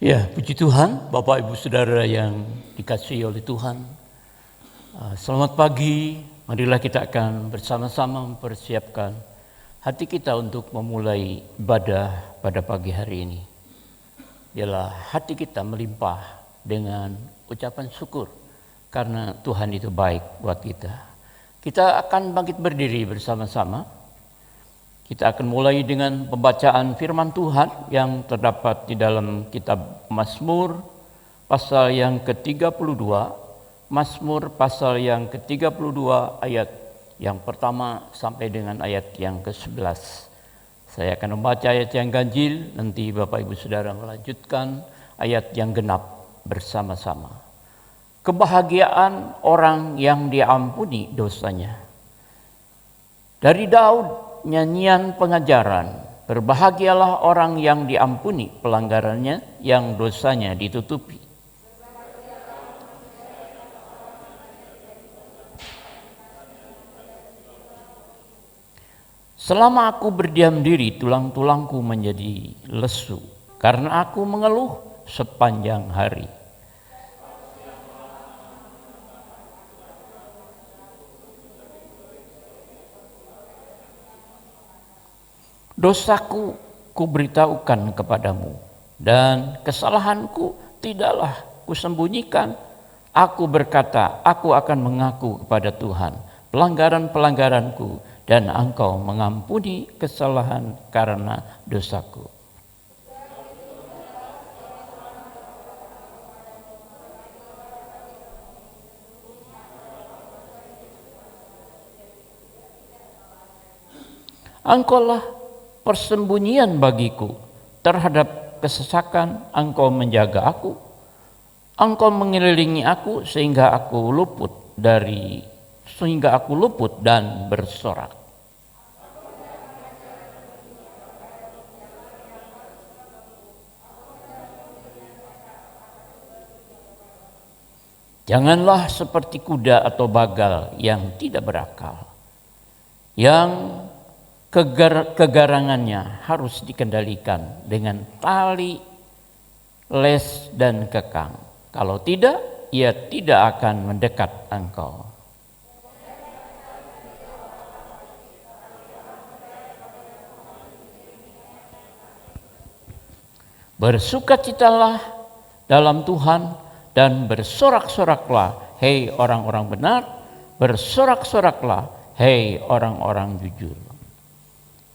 Ya, puji Tuhan, Bapak Ibu Saudara yang dikasihi oleh Tuhan. Selamat pagi, marilah kita akan bersama-sama mempersiapkan hati kita untuk memulai ibadah pada pagi hari ini. Biarlah hati kita melimpah dengan ucapan syukur karena Tuhan itu baik buat kita. Kita akan bangkit berdiri bersama-sama. Kita akan mulai dengan pembacaan firman Tuhan yang terdapat di dalam kitab Mazmur pasal yang ke-32, Mazmur pasal yang ke-32 ayat yang pertama sampai dengan ayat yang ke-11. Saya akan membaca ayat yang ganjil, nanti Bapak Ibu Saudara melanjutkan ayat yang genap bersama-sama. Kebahagiaan orang yang diampuni dosanya. Dari Daud, nyanyian pengajaran, berbahagialah orang yang diampuni pelanggarannya, yang dosanya ditutupi. Selama aku berdiam diri, tulang-tulangku menjadi lesu, karena aku mengeluh sepanjang hari. Dosaku kuberitahukan kepadamu, dan kesalahanku tidaklah kusembunyikan. Aku berkata, aku akan mengaku kepada Tuhan pelanggaran-pelanggaranku, dan Engkau mengampuni kesalahan karena dosaku. Engkaulah persembunyian bagiku, terhadap kesesakan Engkau menjaga aku. Engkau mengelilingi aku sehingga aku luput dan bersorak. Janganlah seperti kuda atau bagal yang tidak berakal, yang kegarangannya harus dikendalikan dengan tali, les, dan kekang. Kalau tidak, ia tidak akan mendekat engkau. Bersukacitalah dalam Tuhan dan bersorak-soraklah, hei orang-orang benar, bersorak-soraklah, hei orang-orang jujur.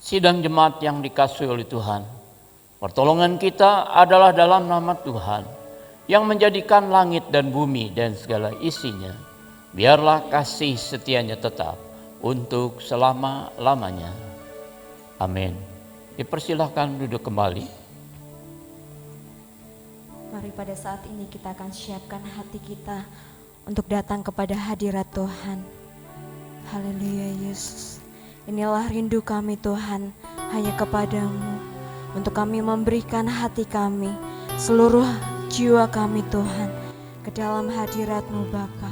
Sidang jemaat yang dikasihi oleh Tuhan, pertolongan kita adalah dalam nama Tuhan yang menjadikan langit dan bumi dan segala isinya. Biarlah kasih setianya tetap untuk selama-lamanya. Amin. Dipersilahkan duduk kembali. Mari pada saat ini kita akan siapkan hati kita untuk datang kepada hadirat Tuhan. Haleluya Yesus. Inilah rindu kami Tuhan, hanya kepadamu, untuk kami memberikan hati kami, seluruh jiwa kami Tuhan, ke dalam hadirat-Mu Bapa.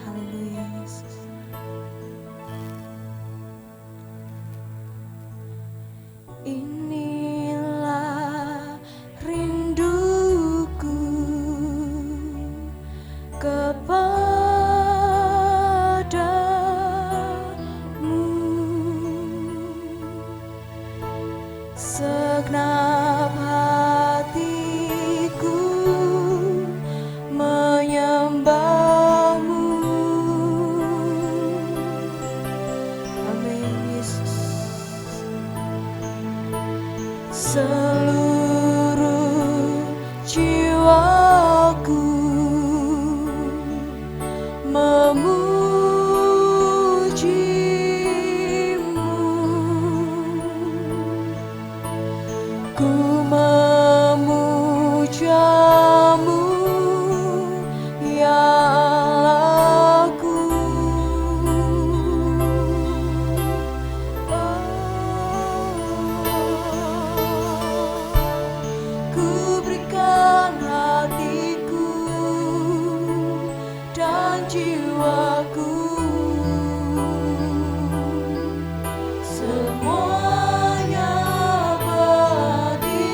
Haleluya Yesus. Inilah rinduku kepada segenap hatiku menyembah-Mu. Amin Yesus. Seluruh jiwaku ku memuja-Mu, ya Allahku. Ku berikan hatiku dan jiwaku, semuanya bagi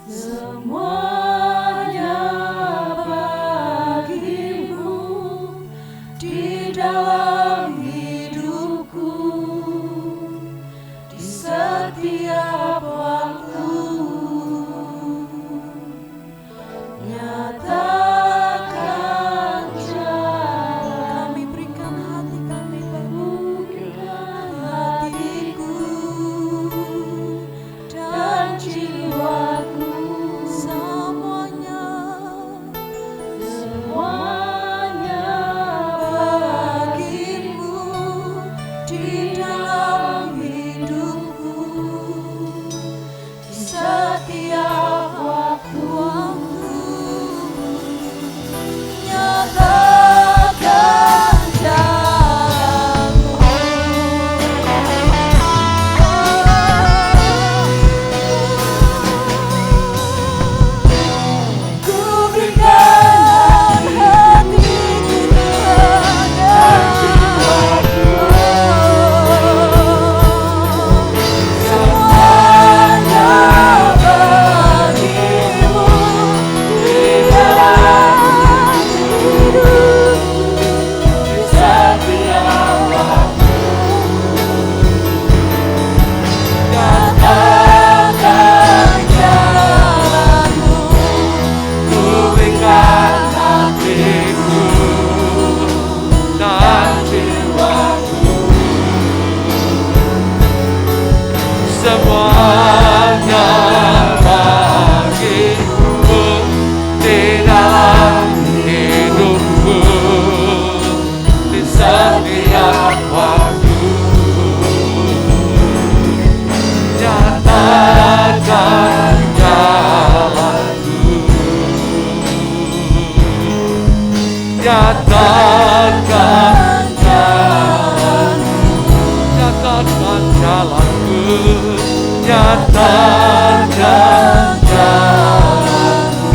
Semuanya bagimu di dalam hidupku, di setiap waktu. Nyatakan jalan, kami berikan hati kami, bukan hatiku dan jiwaku. Semuanya bagimu di dalam hidupku, di setiap waktu. Nyatakan jalanmu, ku berikan hatiku dan jiwaku. Semuanya bagimu di dalam hidupku, di setiap waktu. Nyatakan jalanmu, ku berikan hatiku dan jiwaku. Semuanya bagimu di dalam hidupku, di setiap waktu. Nyatakan jalanku, nyatakan jalanku, nyatakan jalanku, nyatakan jalanku.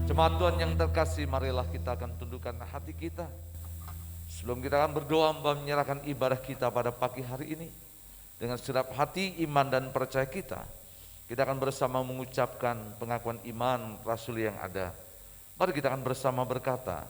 Jemaat Tuhan yang terkasih, marilah kita akan tundukkan hati kita. Sebelum kita akan berdoa menyerahkan ibadah kita pada pagi hari ini, dengan segenap hati, iman dan percaya kita akan bersama mengucapkan pengakuan iman Rasul yang ada. Mari kita akan bersama berkata,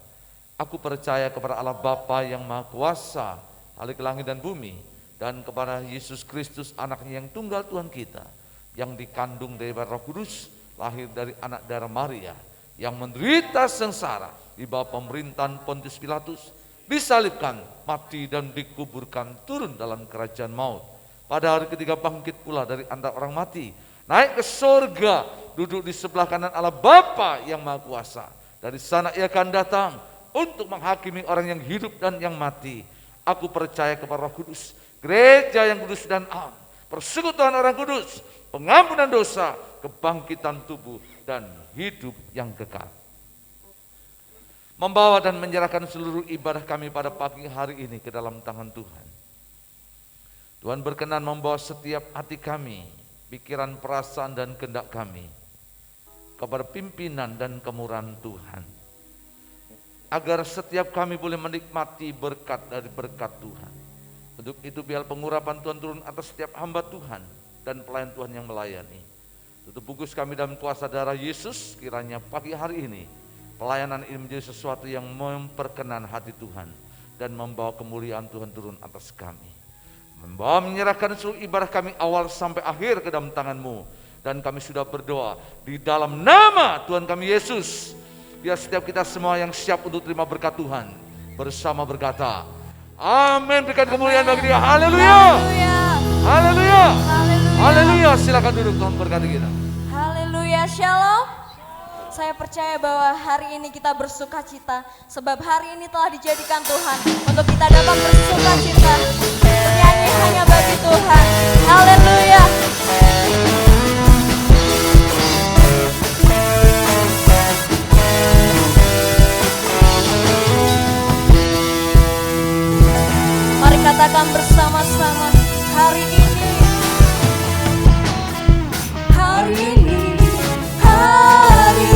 aku percaya kepada Allah Bapa yang Maha Kuasa, Khalik langit dan bumi, dan kepada Yesus Kristus anaknya yang tunggal Tuhan kita, yang dikandung dari Roh Kudus, lahir dari anak darah Maria, yang menderita sengsara di bawah pemerintahan Pontius Pilatus, disalibkan, mati dan dikuburkan, turun dalam kerajaan maut. Pada hari ketiga bangkit pula dari antara orang mati, naik ke surga, duduk di sebelah kanan Allah Bapa yang Maha Kuasa. Dari sana ia akan datang untuk menghakimi orang yang hidup dan yang mati. Aku percaya kepada Roh Kudus, gereja yang kudus dan am, persekutuan orang kudus, pengampunan dosa, kebangkitan tubuh dan hidup yang kekal. Membawa dan menyerahkan seluruh ibadah kami pada pagi hari ini ke dalam tangan Tuhan. Tuhan berkenan membawa setiap hati kami, pikiran, perasaan dan kehendak kami kepada pimpinan dan kemurahan Tuhan, agar setiap kami boleh menikmati berkat dari berkat Tuhan. Untuk itu biar pengurapan Tuhan turun atas setiap hamba Tuhan dan pelayan Tuhan yang melayani. Tutup bungkus kami dalam kuasa darah Yesus, kiranya pagi hari ini pelayanan ini menjadi sesuatu yang memperkenan hati Tuhan dan membawa kemuliaan Tuhan turun atas kami. Membawa menyerahkan seluruh ibadah kami awal sampai akhir ke dalam tangan-Mu. Dan kami sudah berdoa di dalam nama Tuhan kami Yesus. Biar setiap kita semua yang siap untuk terima berkat Tuhan bersama berkata, amin. Berikan kemuliaan bagi Dia. Haleluya. Haleluya. Haleluya. Silakan duduk, Tuhan berkati kita. Haleluya. Shalom. Saya percaya bahwa hari ini kita bersuka cita, sebab hari ini telah dijadikan Tuhan untuk kita dapat bersuka cita, bernyanyi hanya bagi Tuhan. Haleluya. Mari katakan bersama-sama, hari ini, hari ini, hari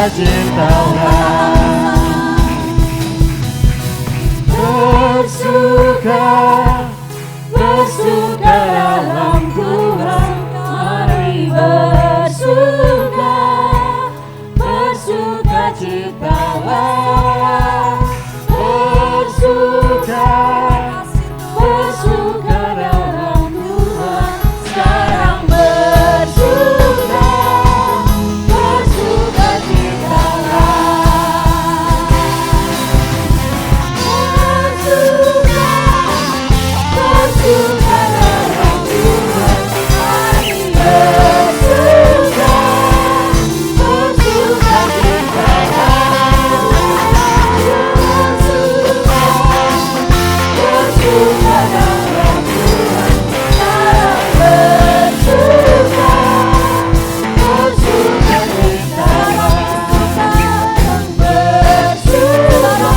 bersukacitalah, bersuka, bersuka dalam Tuhan. Mari bersuka, bersukacitalah, bersuka, bersuka dalam Tuhan. Sekarang bersuka, bersukacitalah, bersuka, bersuka dalam Tuhan. Mari bersuka, bersukacitalah, bersuka, bersuka dalam Tuhan. Sekarang bersuka, bersukacitalah, sekarang bersuka,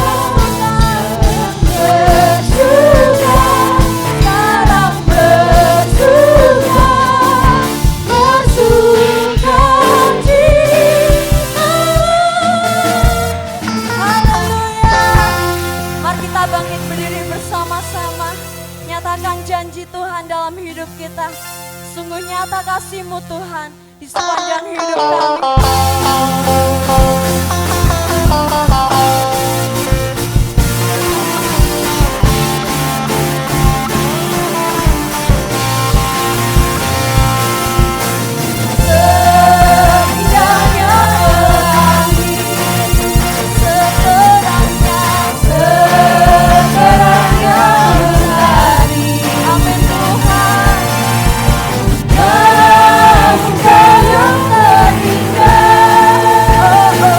bersuka, sekarang bersukacitalah. Haleluya. Mari kita bangkit berdiri bersama-sama. Nyatakan janji Tuhan dalam hidup kita. Sungguh nyata kasih-Mu Tuhan di sepanjang hidup kami. Seindahnya pelangi, seterangnya, seterangnya mentari. Amin Tuhan. Dalam muka yang terindah, oh, oh.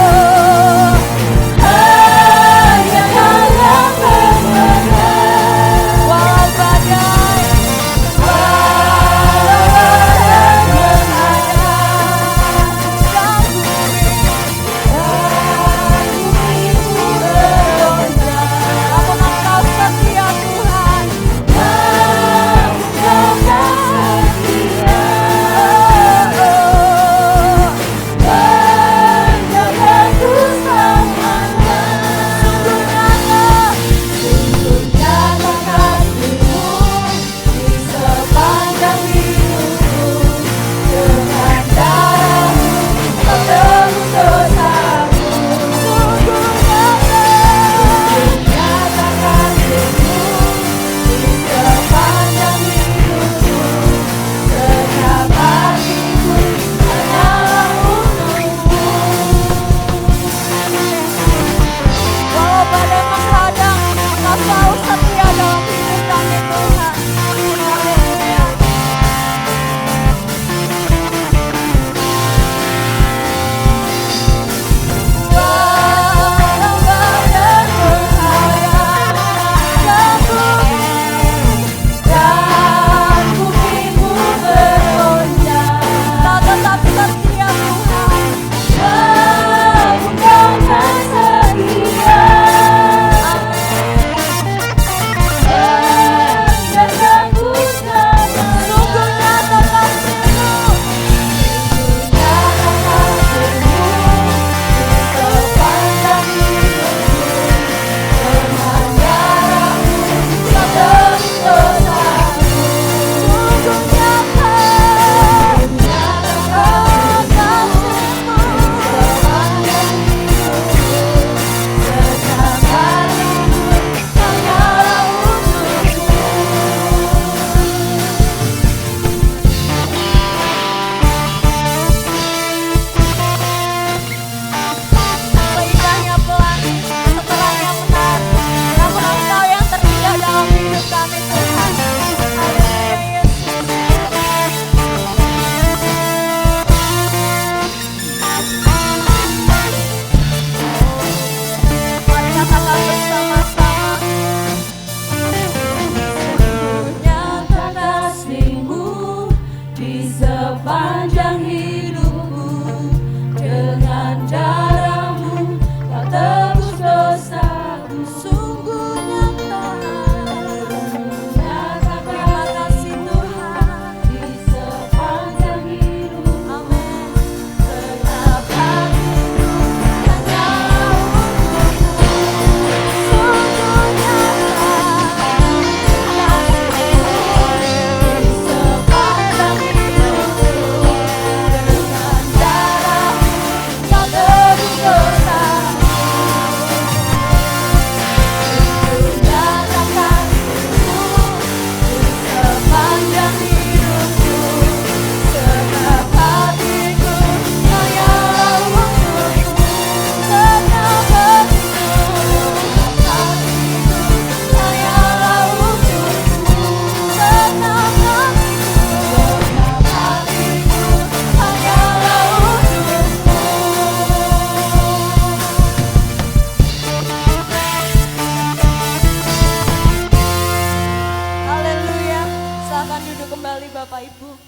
Silakan duduk kembali Bapak Ibu.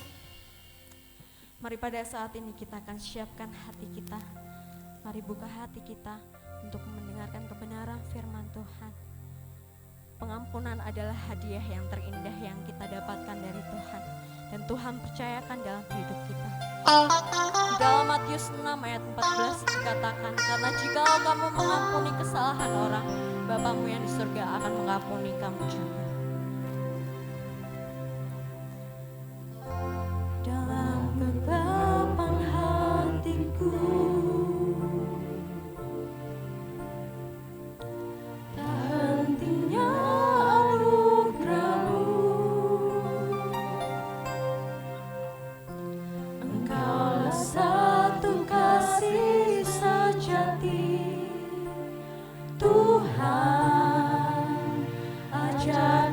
Mari pada saat ini kita akan siapkan hati kita. Mari buka hati kita untuk mendengarkan kebenaran firman Tuhan. Pengampunan adalah hadiah yang terindah yang kita dapatkan dari Tuhan. Dan Tuhan percayakan dalam hidup kita. Di dalam Matius 6 ayat 14 dikatakan, karena jika kamu mengampuni kesalahan orang, Bapamu yang di surga akan mengampuni kamu juga. Dalam kegelapan hatiku, tak hentinya anugerah-Mu. Engkaulah satu kasih sejati, Tuhan, ajar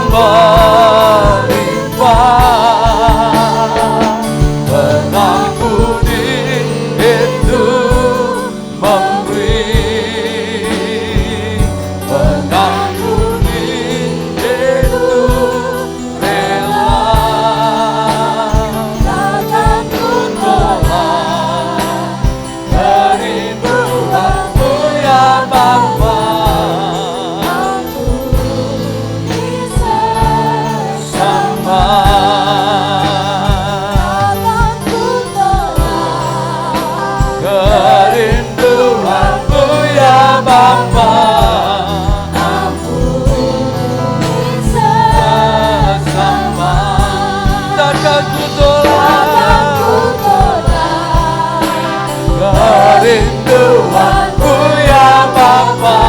melimpah, mengampuni itu memberi, mengampuni itu rela. Takkan ku tolak kerinduanmu ya Bapa. Kerinduanmu ya Bapa, ampuni sesama. Takkan ku tolak kerinduanmu ya Bapa,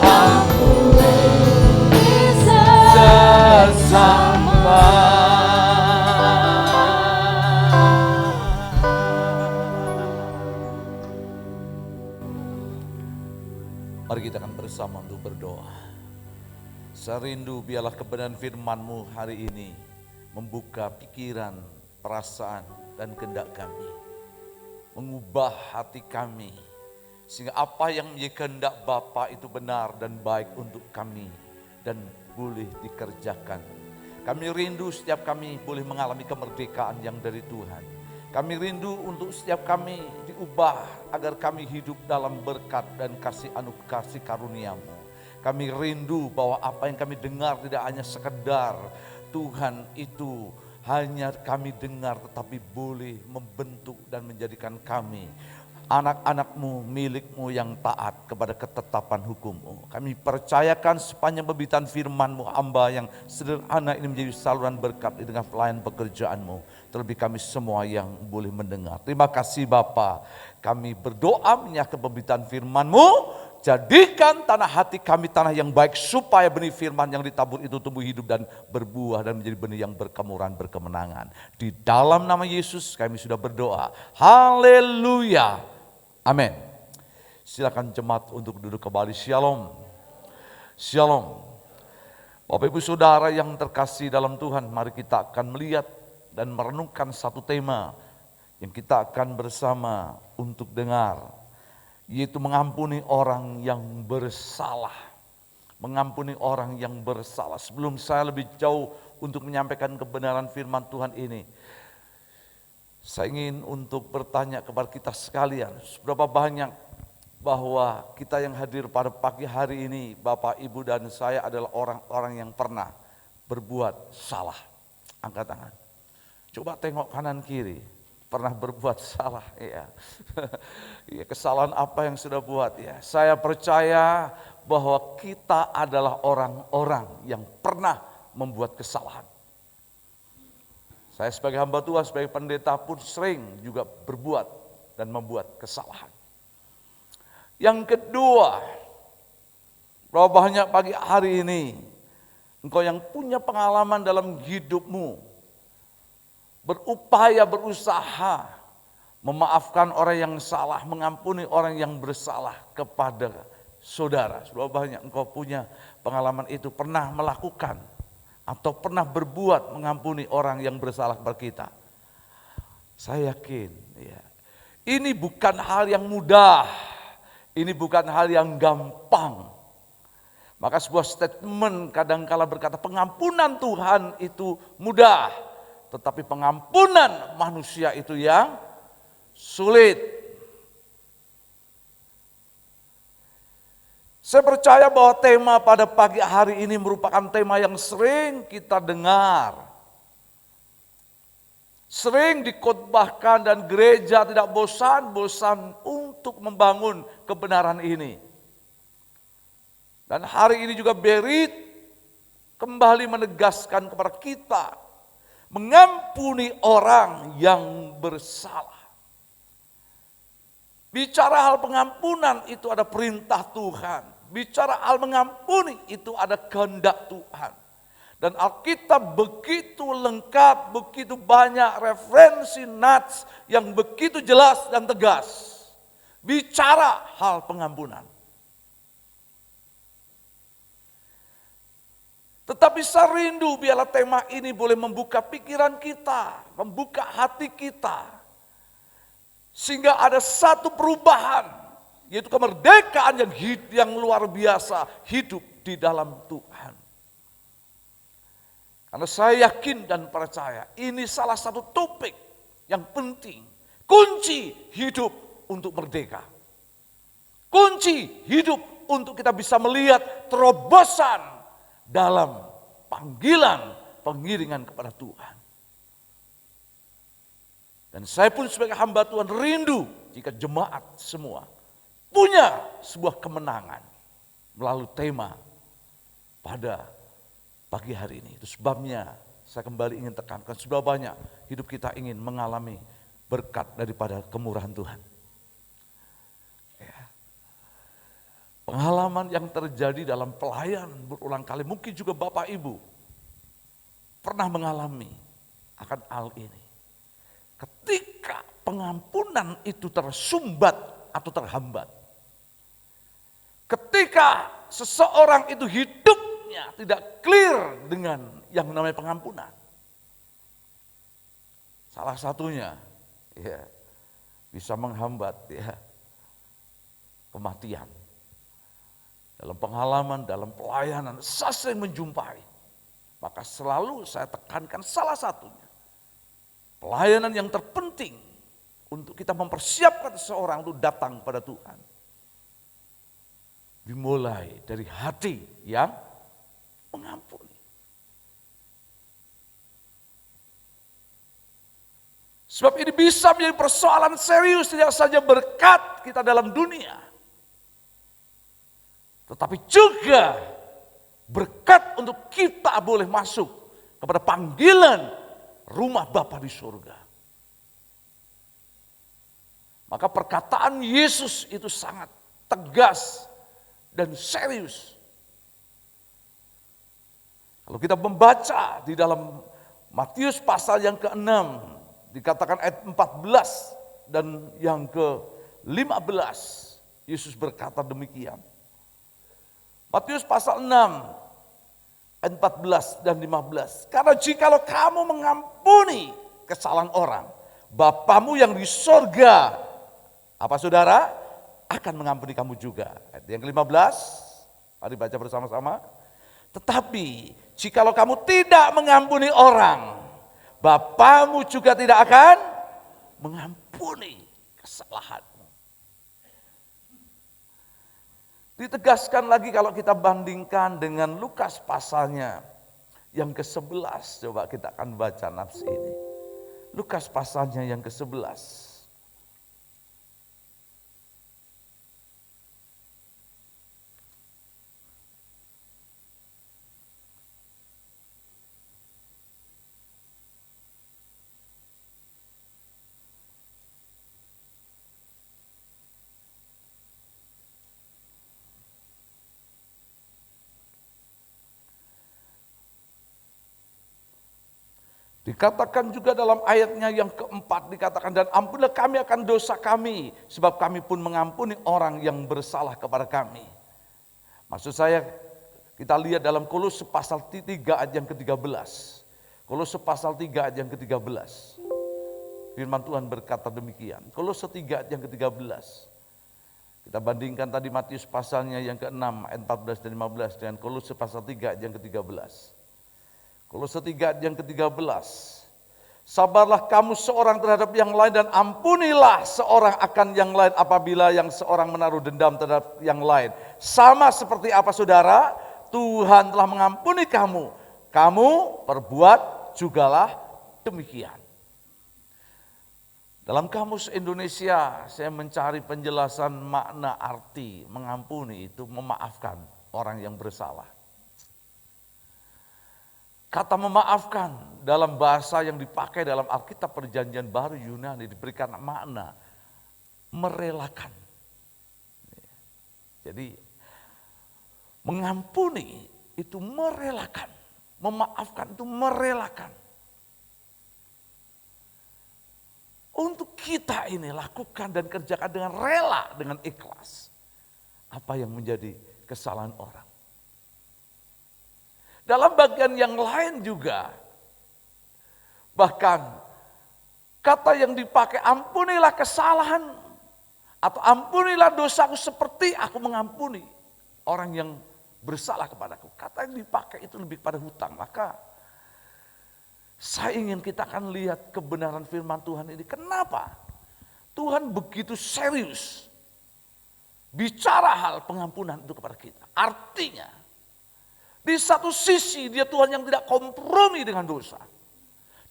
ampuni sesama. Mari kita akan bersama untuk berdoa. Saya rindu biarlah kebenaran firman-Mu hari ini membuka pikiran, perasaan, dan kehendak kami. Mengubah hati kami. Sehingga apa yang menjadi kehendak Bapa itu benar dan baik untuk kami. Dan boleh dikerjakan. Kami rindu setiap kami boleh mengalami kemerdekaan yang dari Tuhan. Kami rindu untuk setiap kami diubah agar kami hidup dalam berkat dan kasih karunia-Mu. Kami rindu bahwa apa yang kami dengar tidak hanya sekedar Tuhan itu hanya kami dengar, tetapi boleh membentuk dan menjadikan kami anak-anak-Mu, milik-Mu yang taat kepada ketetapan hukum-Mu. Kami percayakan sepanjang pemberitaan firman-Mu, hamba yang sederhana ini menjadi saluran berkat di tengah pelayan pekerjaan-Mu. Terlebih kami semua yang boleh mendengar. Terima kasih Bapa. Kami berdoa menyerahkan pemberitaan firman-Mu. Jadikan tanah hati kami tanah yang baik, supaya benih firman yang ditabur itu tumbuh hidup dan berbuah dan menjadi benih yang berkemuran, berkemenangan. Di dalam nama Yesus kami sudah berdoa. Haleluya. Amin. Silakan jemaat untuk duduk kembali. Shalom. Shalom. Bapak Ibu Saudara yang terkasih dalam Tuhan, mari kita akan melihat dan merenungkan satu tema yang kita akan bersama untuk dengar, yaitu mengampuni orang yang bersalah. Mengampuni orang yang bersalah. Sebelum saya lebih jauh untuk menyampaikan kebenaran firman Tuhan ini, saya ingin untuk bertanya kepada kita sekalian, seberapa banyak bahwa kita yang hadir pada pagi hari ini, Bapak, Ibu, dan saya adalah orang-orang yang pernah berbuat salah. Angkat tangan. Coba tengok kanan kiri. Pernah berbuat salah, ya. Ya, kesalahan apa yang sudah buat, ya. Saya percaya bahwa kita adalah orang-orang yang pernah membuat kesalahan. Saya sebagai hamba Tuhan, sebagai pendeta pun sering juga berbuat dan membuat kesalahan. Yang kedua, berapa banyak pagi hari ini engkau yang punya pengalaman dalam hidupmu, berupaya, berusaha memaafkan orang yang salah, mengampuni orang yang bersalah kepada saudara. Berapa banyak engkau punya pengalaman itu, pernah melakukan atau pernah berbuat mengampuni orang yang bersalah kepada kita. Saya yakin, ya, ini bukan hal yang mudah, ini bukan hal yang gampang. Maka sebuah statement kadangkala berkata pengampunan Tuhan itu mudah, tetapi pengampunan manusia itu yang sulit. Saya percaya bahwa tema pada pagi hari ini merupakan tema yang sering kita dengar. Sering dikhotbahkan dan gereja tidak bosan-bosan untuk membangun kebenaran ini. Dan hari ini juga Berit kembali menegaskan kepada kita, mengampuni orang yang bersalah. Bicara hal pengampunan itu ada perintah Tuhan. Bicara hal mengampuni itu ada kehendak Tuhan. Dan Alkitab begitu lengkap, begitu banyak referensi nats yang begitu jelas dan tegas. Bicara hal pengampunan. Tetapi saya rindu biarlah tema ini boleh membuka pikiran kita, membuka hati kita. Sehingga ada satu perubahan, yaitu kemerdekaan yang luar biasa hidup di dalam Tuhan. Karena saya yakin dan percaya ini salah satu topik yang penting. Kunci hidup untuk merdeka. Kunci hidup untuk kita bisa melihat terobosan dalam panggilan pengiringan kepada Tuhan. Dan saya pun sebagai hamba Tuhan rindu jika jemaat semua punya sebuah kemenangan melalui tema pada pagi hari ini. Itu sebabnya saya kembali ingin tekankan, sudah banyak hidup kita ingin mengalami berkat daripada kemurahan Tuhan. Ya. Pengalaman yang terjadi dalam pelayanan berulang kali, mungkin juga Bapak Ibu pernah mengalami akan hal ini. Ketika pengampunan itu tersumbat atau terhambat. Ketika seseorang itu hidupnya tidak clear dengan yang namanya pengampunan. Salah satunya ya bisa menghambat ya kematian. Dalam pengalaman, dalam pelayanan, saya sering menjumpai. Maka selalu saya tekankan salah satunya. Pelayanan yang terpenting untuk kita mempersiapkan seseorang untuk datang pada Tuhan. Dimulai dari hati yang mengampuni. Sebab ini bisa menjadi persoalan serius, tidak saja berkat kita dalam dunia. Tetapi juga berkat untuk kita boleh masuk kepada panggilan rumah Bapa di surga. Maka perkataan Yesus itu sangat tegas dan serius. Kalau kita membaca di dalam Matius pasal yang ke-6, dikatakan ayat 14 dan yang ke-15, Yesus berkata demikian. Matius pasal 6, ayat 14 dan 15. Karena jikalau kamu mengampuni kesalahan orang, Bapamu yang di sorga, apa saudara? Akan mengampuni kamu juga. Ayat yang ke-15, mari baca bersama-sama. Tetapi jikalau kamu tidak mengampuni orang, Bapamu juga tidak akan mengampuni kesalahanmu. Ditegaskan lagi kalau kita bandingkan dengan Lukas pasalnya yang ke-11. Coba kita akan baca nafs ini. Lukas pasalnya yang ke-11. Dikatakan juga dalam ayatnya yang keempat, dikatakan dan ampunilah kami akan dosa kami, sebab kami pun mengampuni orang yang bersalah kepada kami. Maksud saya kita lihat dalam Kolose pasal 3 ayat yang ke-13. Kolose pasal 3 ayat yang ke-13. Firman Tuhan berkata demikian. Kolose 3 ayat yang ke-13. Kita bandingkan tadi Matius pasalnya yang ke-6 ayat 14 dan 15 dengan Kolose pasal 3 ayat yang ke-13. Kolose 3 ayat yang ke-13. Sabarlah kamu seorang terhadap yang lain dan ampunilah seorang akan yang lain apabila yang seorang menaruh dendam terhadap yang lain. Sama seperti apa saudara? Tuhan telah mengampuni kamu. Kamu perbuat jugalah demikian. Dalam kamus Indonesia saya mencari penjelasan makna arti mengampuni itu memaafkan orang yang bersalah. Kata memaafkan dalam bahasa yang dipakai dalam Alkitab Perjanjian Baru Yunani diberikan makna merelakan. Jadi mengampuni itu merelakan, memaafkan itu merelakan. Untuk kita ini lakukan dan kerjakan dengan rela, dengan ikhlas. Apa yang menjadi kesalahan orang. Dalam bagian yang lain juga, bahkan kata yang dipakai ampunilah kesalahan atau ampunilah dosaku seperti aku mengampuni orang yang bersalah kepadaku. Kata yang dipakai itu lebih pada hutang. Maka saya ingin kita akan lihat kebenaran firman Tuhan ini. Kenapa Tuhan begitu serius bicara hal pengampunan itu kepada kita. Artinya di satu sisi dia Tuhan yang tidak kompromi dengan dosa.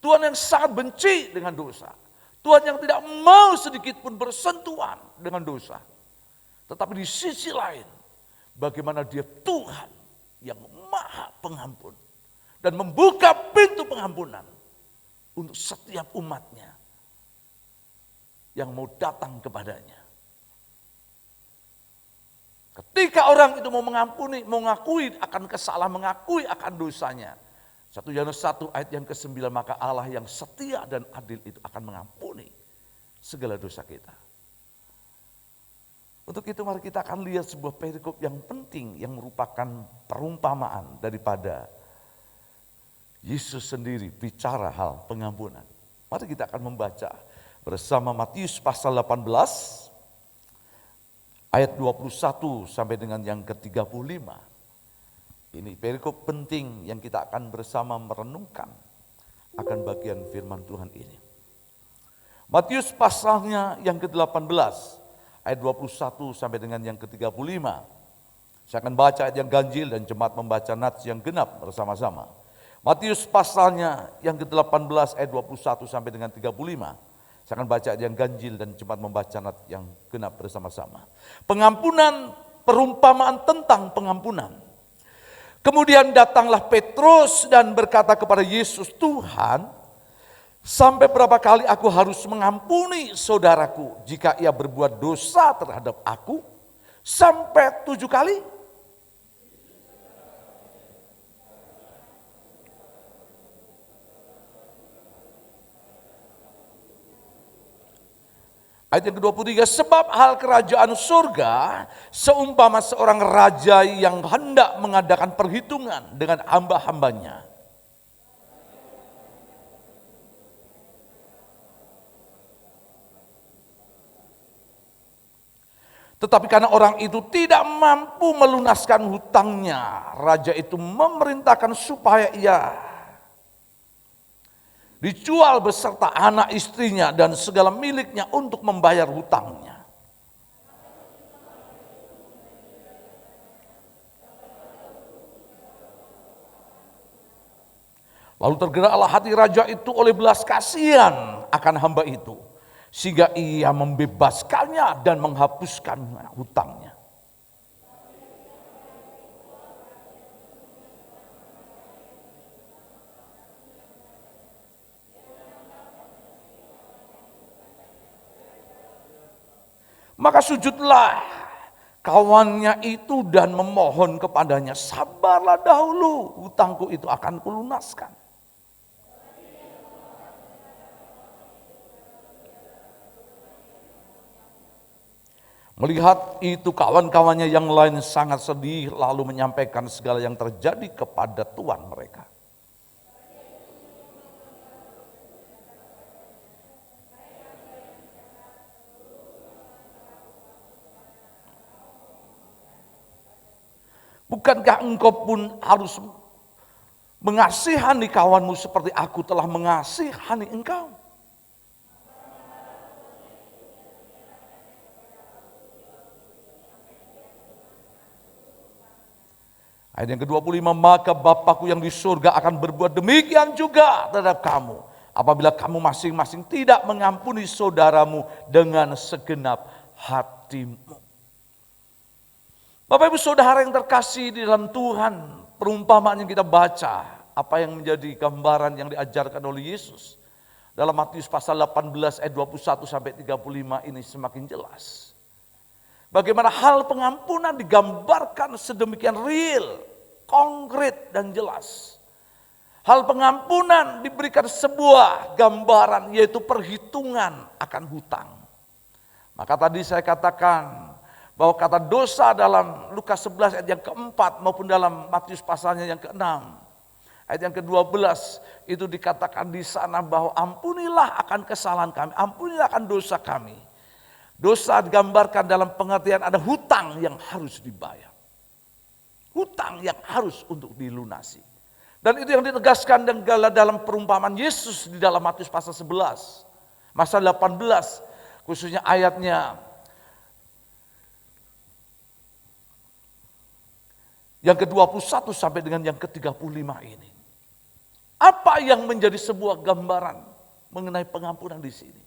Tuhan yang sangat benci dengan dosa. Tuhan yang tidak mau sedikit pun bersentuhan dengan dosa. Tetapi di sisi lain, bagaimana dia Tuhan yang maha pengampun. Dan membuka pintu pengampunan untuk setiap umatnya yang mau datang kepadanya. Ketika orang itu mau mengampuni, mengakui akan kesalahan, mengakui akan dosanya. 1 Yohanes 1 ayat yang ke-9, maka Allah yang setia dan adil itu akan mengampuni segala dosa kita. Untuk itu mari kita akan lihat sebuah perikop yang penting yang merupakan perumpamaan daripada Yesus sendiri bicara hal pengampunan. Mari kita akan membaca bersama Matius pasal 18 ayat 21 sampai dengan yang ke-35. Ini perikop penting yang kita akan bersama merenungkan akan bagian firman Tuhan ini. Matius pasalnya yang ke-18 ayat 21 sampai dengan yang ke-35. Saya akan baca ayat yang ganjil dan jemaat membaca nats yang genap bersama-sama. Matius pasalnya yang ke-18 ayat 21 sampai dengan 35. Saya akan baca ayat yang ganjil dan jemaat membaca nats yang genap bersama-sama. Pengampunan, perumpamaan tentang pengampunan. Kemudian datanglah Petrus dan berkata kepada Yesus, Tuhan, sampai berapa kali aku harus mengampuni saudaraku jika ia berbuat dosa terhadap aku? Sampai 7 kali? Ayat yang ke-23, sebab hal kerajaan surga seumpama seorang raja yang hendak mengadakan perhitungan dengan hamba-hambanya. Tetapi karena orang itu tidak mampu melunaskan hutangnya, raja itu memerintahkan supaya ia dijual beserta anak istrinya dan segala miliknya untuk membayar hutangnya. Lalu tergeraklah hati raja itu oleh belas kasihan akan hamba itu, sehingga ia membebaskannya dan menghapuskan hutangnya. Maka sujudlah kawannya itu dan memohon kepadanya, sabarlah dahulu, hutangku itu akan kulunaskan. Melihat itu kawan-kawannya yang lain sangat sedih, lalu menyampaikan segala yang terjadi kepada tuan mereka. Bukankah engkau pun harus mengasihani kawanmu seperti aku telah mengasihani engkau? Ayat yang ke-25, maka Bapakku yang di surga akan berbuat demikian juga terhadap kamu, apabila kamu masing-masing tidak mengampuni saudaramu dengan segenap hatimu. Bapak Ibu Saudara yang terkasih di dalam Tuhan, perumpamaan yang kita baca, apa yang menjadi gambaran yang diajarkan oleh Yesus dalam Matius pasal 18 ayat 21 sampai 35 ini semakin jelas. Bagaimana hal pengampunan digambarkan sedemikian real, konkret dan jelas. Hal pengampunan diberikan sebuah gambaran, yaitu perhitungan akan hutang. Maka tadi saya katakan bahwa kata dosa dalam Lukas 11 ayat yang keempat maupun dalam Matius pasalnya yang keenam Ayat yang ke-12 itu dikatakan di sana bahwa ampunilah akan kesalahan kami, ampunilah akan dosa kami. Dosa digambarkan dalam pengertian ada hutang yang harus dibayar. Hutang yang harus untuk dilunasi. Dan itu yang ditegaskan dalam perumpamaan Yesus di dalam Matius pasal 11. Pasal 18, khususnya ayatnya yang ke-21 sampai dengan yang ke-35 ini. Apa yang menjadi sebuah gambaran mengenai pengampunan di sini?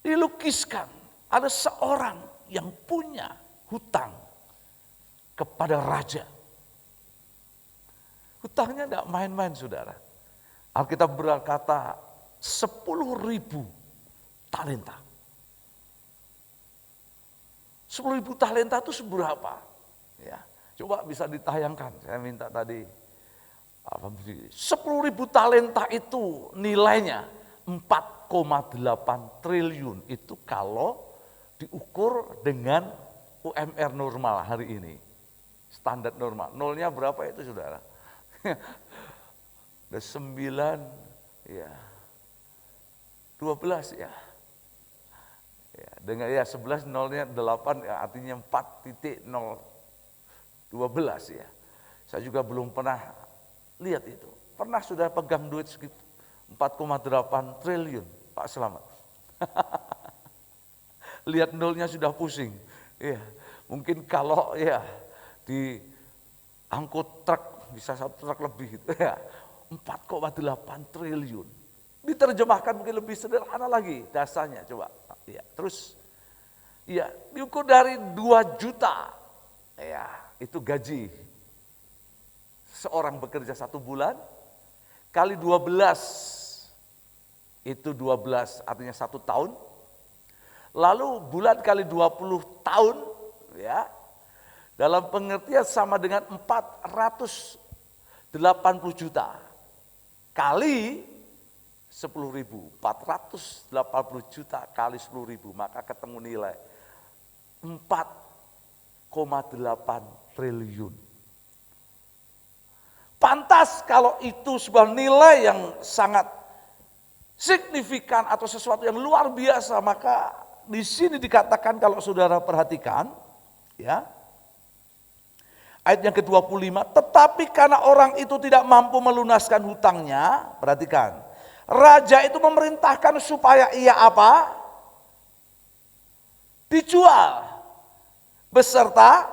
Dilukiskan ada seorang yang punya hutang kepada raja. Hutangnya tidak main-main, saudara. Alkitab berkata 10.000 talenta. 10.000 talenta itu seberapa? Ya, coba bisa ditayangkan. Saya minta tadi 10.000 talenta itu nilainya 4,8 triliun. Itu kalau diukur dengan UMR normal hari ini. Standar normal. Nolnya berapa itu, saudara? Ada 9, ya 12 ya. Ya, dengan ya 11 nolnya 8 ya, artinya 4,012 ya. Saya juga belum pernah lihat itu. Pernah sudah pegang duit sekitar 4,8 triliun, Pak Selamat. Lihat nolnya sudah pusing. Ya, mungkin kalau ya di angkut truk bisa 1 truk lebih gitu ya. 4,8 triliun. Diterjemahkan mungkin lebih sederhana lagi dasarnya, coba. Ya, terus ya diukur dari 2 juta. Ya, itu gaji seorang bekerja 1 bulan kali 12. Itu 12 artinya 1 tahun. Lalu bulan kali 20 tahun ya. Dalam pengertian sama dengan 480 juta kali 10.000, 480 juta kali 10.000, maka ketemu nilai 4,8 triliun. Pantas kalau itu sebuah nilai yang sangat signifikan atau sesuatu yang luar biasa, maka di sini dikatakan kalau saudara perhatikan, ya. Ayat yang ke-25, tetapi karena orang itu tidak mampu melunaskan hutangnya, perhatikan. Raja itu memerintahkan supaya ia apa? Dijual. Beserta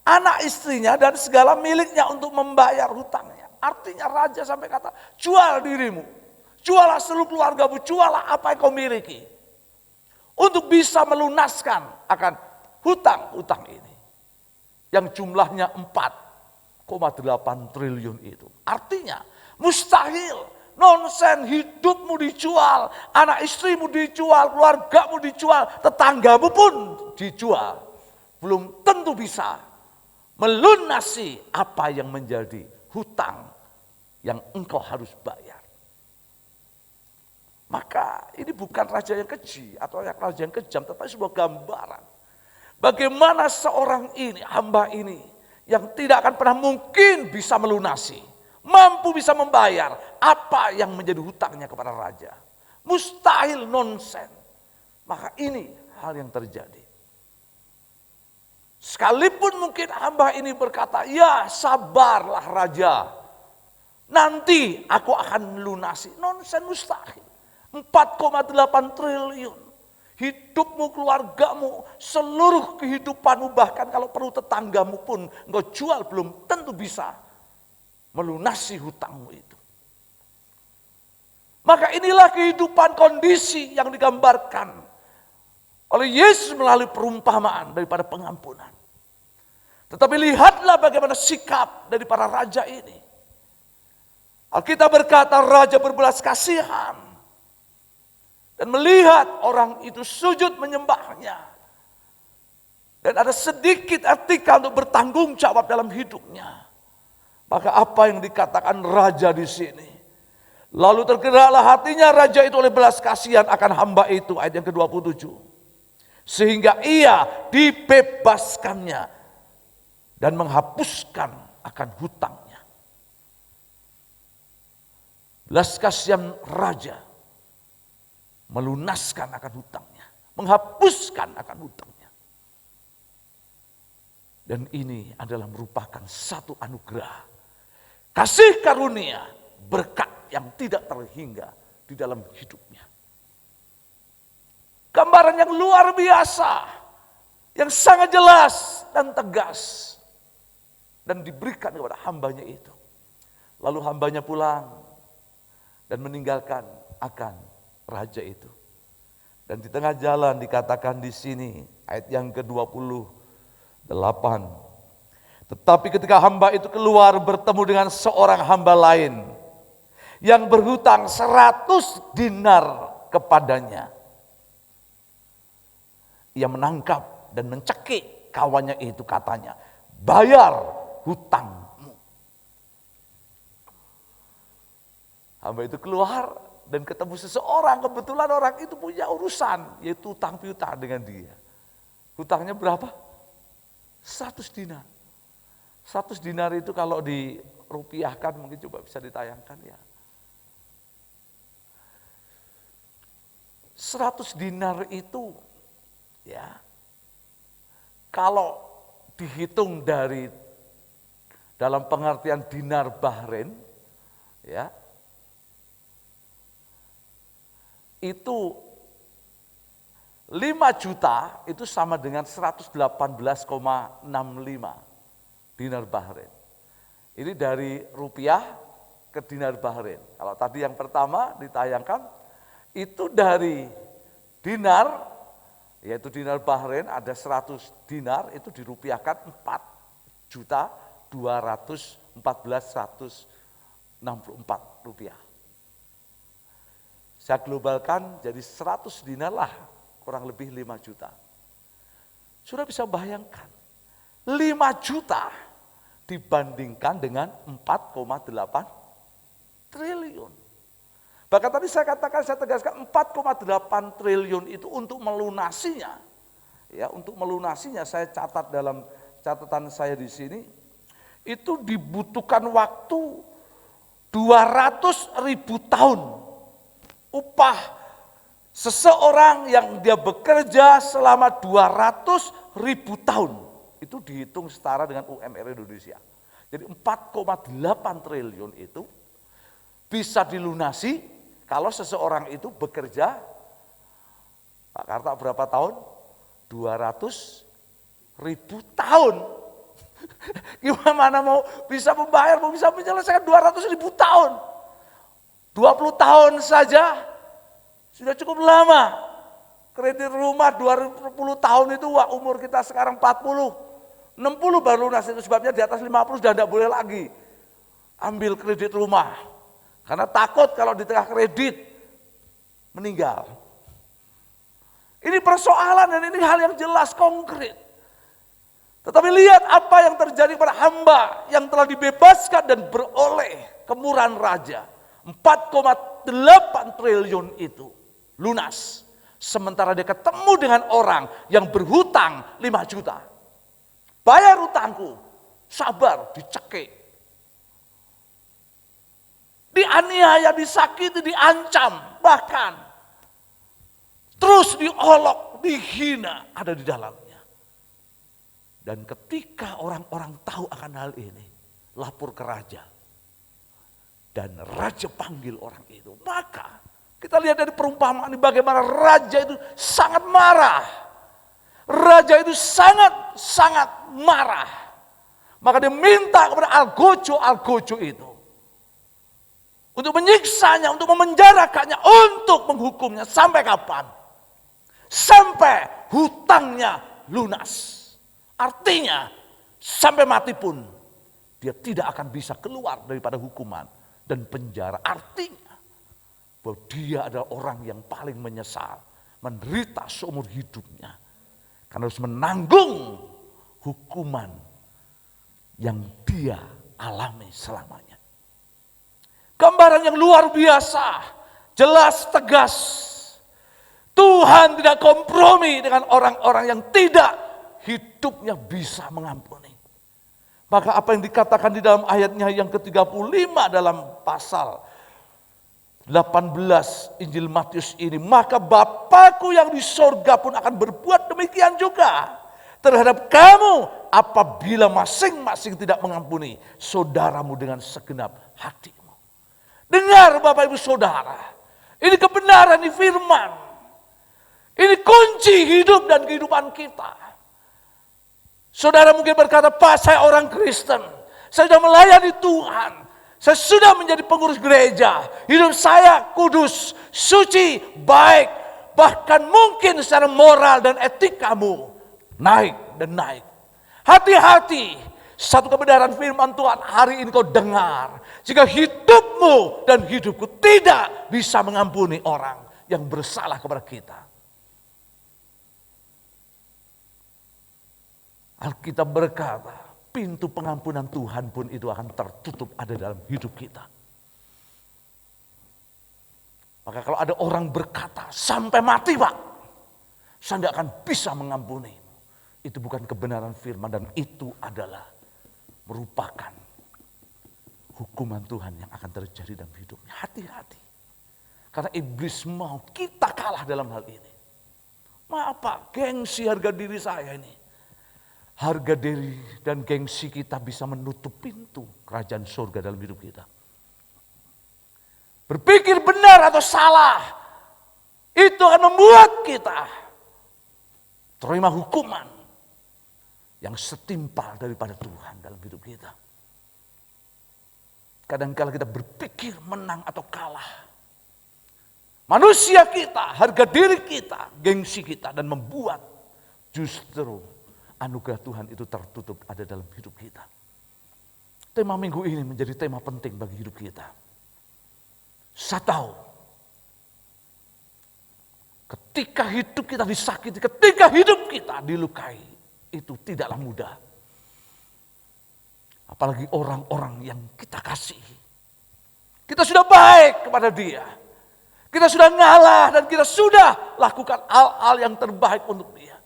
anak istrinya dan segala miliknya untuk membayar hutangnya. Artinya raja sampai kata, jual dirimu. Jualah seluruh keluargamu, jualah apa yang kau miliki. Untuk bisa melunaskan akan hutang-hutang ini. Yang jumlahnya 4,8 triliun itu. Artinya mustahil, nonsen, hidupmu dijual, anak istrimu dijual, keluargamu dijual, tetanggamu pun dijual. Belum tentu bisa melunasi apa yang menjadi hutang yang engkau harus bayar. Maka ini bukan raja yang keji atau raja yang kejam, tetapi sebuah gambaran. Bagaimana seorang ini, hamba ini, yang tidak akan pernah mungkin bisa melunasi, mampu bisa membayar apa yang menjadi hutangnya kepada raja. Mustahil, nonsen. Maka ini hal yang terjadi. Sekalipun mungkin hamba ini berkata, ya sabarlah raja, nanti aku akan melunasi. Nonsen, mustahil. 4,8 triliun. Hidupmu, keluargamu, seluruh kehidupanmu, bahkan kalau perlu tetanggamu pun engkau jual, belum tentu bisa melunasi hutangmu itu. Maka inilah kehidupan kondisi yang digambarkan oleh Yesus melalui perumpamaan daripada pengampunan. Tetapi lihatlah bagaimana sikap dari para raja ini. Alkitab berkata raja berbelas kasihan. Dan melihat orang itu sujud menyembahnya. Dan ada sedikit etika untuk bertanggung jawab dalam hidupnya. Maka apa yang dikatakan raja di sini? Lalu tergeraklah hatinya raja itu oleh belas kasihan akan hamba itu. Ayat yang ke-27. Sehingga ia dibebaskannya. Dan menghapuskan akan hutangnya. Belas kasihan raja melunaskan akan hutangnya, menghapuskan akan hutangnya. Dan ini adalah merupakan satu anugerah, kasih karunia, berkat yang tidak terhingga di dalam hidupnya. Gambaran yang luar biasa, yang sangat jelas dan tegas, dan diberikan kepada hambanya itu. Lalu hambanya pulang dan meninggalkan akan raja itu. Dan di tengah jalan dikatakan di sini ayat yang ke-28. Tetapi ketika hamba itu keluar bertemu dengan seorang hamba lain yang berhutang 100 dinar kepadanya. Ia menangkap dan mencekik kawannya itu, katanya, bayar hutangmu. Hamba itu keluar dan ketemu seseorang, kebetulan orang itu punya urusan, yaitu hutang piutang dengan dia. Hutangnya berapa? 100 dinar. 100 dinar itu kalau dirupiahkan mungkin coba bisa ditayangkan ya. 100 dinar itu ya, kalau dihitung dari dalam pengertian dinar Bahrain ya, itu 5 juta itu sama dengan 118,65 dinar Bahrain. Ini dari rupiah ke dinar Bahrain. Kalau tadi yang pertama ditayangkan itu dari dinar, yaitu dinar Bahrain ada 100 dinar, itu dirupiahkan 4.214.164 rupiah. Saya globalkan jadi 100 dinar lah, kurang lebih 5 juta. Sudah bisa bayangkan, 5 juta dibandingkan dengan 4,8 triliun. Bahkan tadi saya katakan, saya tegaskan 4,8 triliun itu untuk melunasinya. Ya, untuk melunasinya saya catat dalam catatan saya di sini, itu dibutuhkan waktu 200.000 tahun. Upah seseorang yang dia bekerja selama 200.000 tahun. Itu dihitung setara dengan UMR Indonesia. Jadi 4,8 triliun itu bisa dilunasi kalau seseorang itu bekerja, Pak Karta berapa tahun? 200.000 tahun. Gimana mau bisa membayar, mau bisa menyelesaikan 200.000 tahun? 20 tahun saja sudah cukup lama. Kredit rumah 20 tahun itu, wah, umur kita sekarang 40. 60 baru lunas, itu sebabnya di atas 50 sudah tidak boleh lagi ambil kredit rumah. Karena takut kalau di tengah kredit meninggal. Ini persoalan dan ini hal yang jelas konkret. Tetapi lihat apa yang terjadi pada hamba yang telah dibebaskan dan beroleh kemurahan raja. 4,8 triliun itu lunas. Sementara dia ketemu dengan orang yang berhutang 5 juta. Bayar hutangku, sabar, dicekik. Dianiaya, disakiti, diancam, bahkan terus diolok, dihina, ada di dalamnya. Dan ketika orang-orang tahu akan hal ini, lapor ke raja. Dan raja panggil orang itu. Maka kita lihat dari perumpamaan ini bagaimana raja itu sangat marah. Raja itu sangat marah. Maka dia minta kepada algojo itu untuk menyiksanya, untuk memenjarakannya, untuk menghukumnya. Sampai kapan? Sampai hutangnya lunas. Artinya sampai mati pun dia tidak akan bisa keluar daripada hukuman dan penjara. Artinya bahwa dia adalah orang yang paling menyesal, menderita seumur hidupnya karena harus menanggung hukuman yang dia alami selamanya. Gambaran yang luar biasa, jelas, tegas. Tuhan tidak kompromi dengan orang-orang yang tidak hidupnya bisa mengampuni. Maka apa yang dikatakan di dalam ayatnya yang ke-35 dalam pasal 18 Injil Matius ini, maka Bapakku yang di sorga pun akan berbuat demikian juga terhadap kamu apabila masing-masing tidak mengampuni saudaramu dengan segenap hatimu. Dengar Bapak Ibu Saudara, ini kebenaran, ini firman. Ini kunci hidup dan kehidupan kita. Saudara mungkin berkata, Pak, saya orang Kristen, saya sudah melayani Tuhan, saya sudah menjadi pengurus gereja, hidup saya kudus, suci, baik, bahkan mungkin secara moral dan etikamu naik dan naik. Hati-hati, satu kebenaran firman Tuhan hari ini kau dengar. Jika hidupmu dan hidupku tidak bisa mengampuni orang yang bersalah kepada kita. Alkitab berkata, pintu pengampunan Tuhan pun itu akan tertutup ada dalam hidup kita. Maka kalau ada orang berkata, sampai mati Pak, saya tidak akan bisa mengampuni. Itu bukan kebenaran firman dan itu adalah merupakan hukuman Tuhan yang akan terjadi dalam hidupnya. Hati-hati. Karena iblis mau kita kalah dalam hal ini. Maaf Pak, gengsi harga diri saya ini. Harga diri dan gengsi kita bisa menutup pintu kerajaan surga dalam hidup kita. Berpikir benar atau salah, itu akan membuat kita terima hukuman yang setimpal daripada Tuhan dalam hidup kita. Kadang-kala kita berpikir menang atau kalah. Manusia kita, harga diri kita, gengsi kita, dan membuat justru anugerah Tuhan itu tertutup ada dalam hidup kita. Tema minggu ini menjadi tema penting bagi hidup kita. Saya tahu, ketika hidup kita disakiti, ketika hidup kita dilukai, itu tidaklah mudah. Apalagi orang-orang yang kita kasihi. Kita sudah baik kepada dia. Kita sudah ngalah dan kita sudah lakukan hal-hal yang terbaik untuk dia.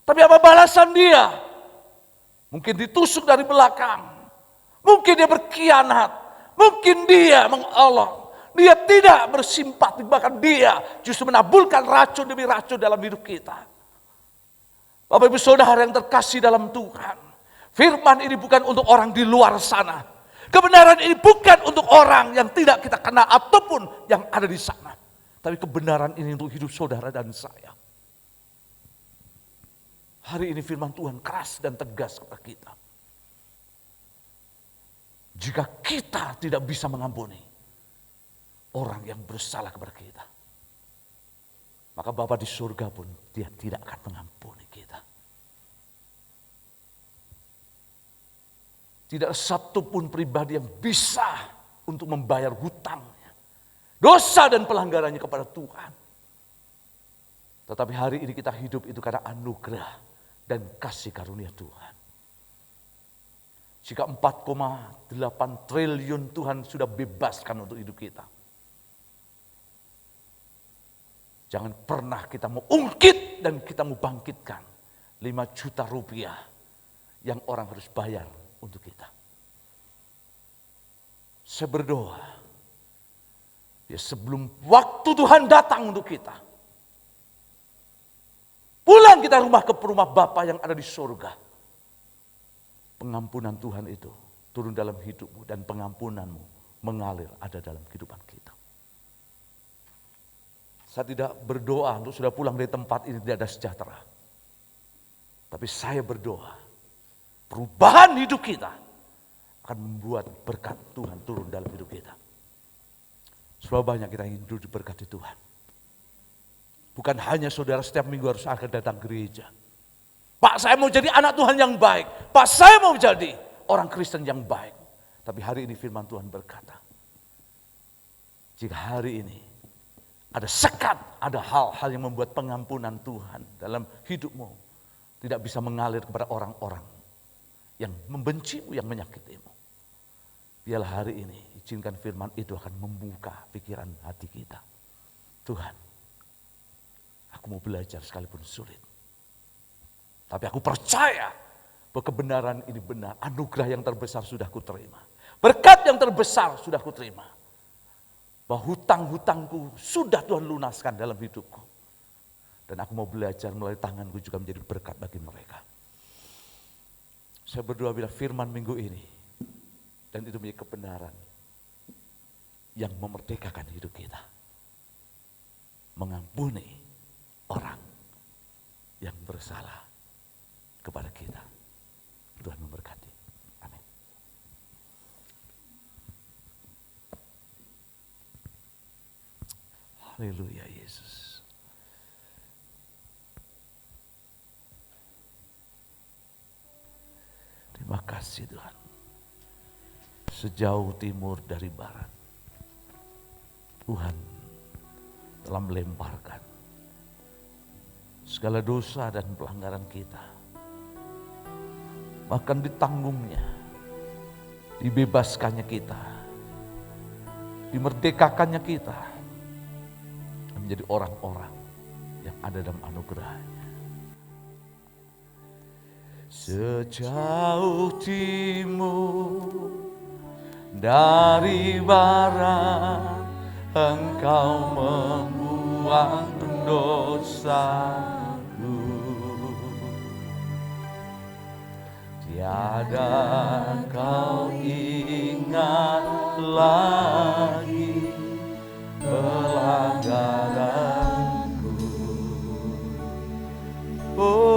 Tapi apa balasan dia? Mungkin ditusuk dari belakang. Mungkin dia berkhianat. Mungkin dia mengolok. Dia tidak bersimpati. Bahkan dia justru menaburkan racun demi racun dalam hidup kita. Bapak Ibu Saudara yang terkasih dalam Tuhan. Firman ini bukan untuk orang di luar sana. Kebenaran ini bukan untuk orang yang tidak kita kenal ataupun yang ada di sana. Tapi kebenaran ini untuk hidup saudara dan saya. Hari ini firman Tuhan keras dan tegas kepada kita. Jika kita tidak bisa mengampuni orang yang bersalah kepada kita, maka Bapa di surga pun dia tidak akan mengampuni kita. Tidak satu pun pribadi yang bisa untuk membayar hutangnya, dosa dan pelanggarannya kepada Tuhan. Tetapi hari ini kita hidup itu karena anugerah dan kasih karunia Tuhan. Jika 4,8 triliun Tuhan sudah bebaskan untuk hidup kita, jangan pernah kita mau ungkit dan kita mau bangkitkan 5 juta rupiah yang orang harus bayar untuk kita. Saya berdoa, ya sebelum waktu Tuhan datang untuk kita, pulang kita ke rumah Bapa yang ada di surga. Pengampunan Tuhan itu turun dalam hidupmu dan pengampunanmu mengalir ada dalam kehidupan kita. Saya tidak berdoa untuk sudah pulang dari tempat ini tidak ada sejahtera. Tapi saya berdoa, perubahan hidup kita akan membuat berkat Tuhan turun dalam hidup kita. Sebab banyak kita ingin hidup diberkati Tuhan. Bukan hanya saudara setiap minggu harus akan datang gereja. Pak, saya mau jadi anak Tuhan yang baik. Pak, saya mau jadi orang Kristen yang baik. Tapi hari ini firman Tuhan berkata, jika hari ini ada sekat, ada hal-hal yang membuat pengampunan Tuhan dalam hidupmu tidak bisa mengalir kepada orang-orang yang membencimu, yang menyakitimu. Biarlah hari ini izinkan firman itu akan membuka pikiran hati kita. Tuhan, aku mau belajar sekalipun sulit. Tapi aku percaya bahwa kebenaran ini benar. Anugerah yang terbesar sudah kuterima. Berkat yang terbesar sudah kuterima. bahwa hutang-hutangku sudah Tuhan lunaskan dalam hidupku. Dan aku mau belajar melalui tanganku juga menjadi berkat bagi mereka. Saya berdoa bila firman minggu ini, dan itu menjadi kebenaran yang memerdekakan hidup kita. Mengampuni orang yang bersalah kepada kita. Tuhan memberkati. Amin. Haleluya Yesus. Terima kasih Tuhan. Sejauh timur dari barat, Tuhan telah melemparkan segala dosa dan pelanggaran kita. Bahkan ditanggungnya, dibebaskannya kita, dimerdekakannya kita, menjadi orang-orang yang ada dalam anugerah-Nya. Sejauh timur dari barat, Engkau membuang dosaku. Tiada Kau ingat lagi pelanggaranku. Oh,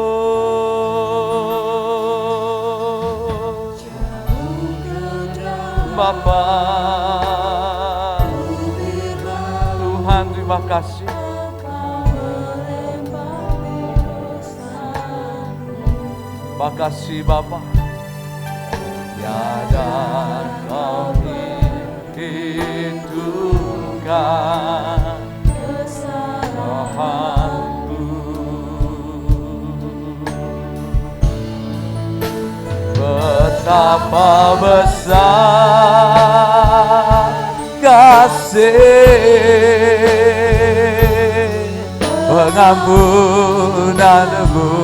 Bapa, Tuhan terima kasih. Terima kasih Bapa. Tiada Kau hidupkan kesalahanku. Betapa besar kasih pengampunan-Mu.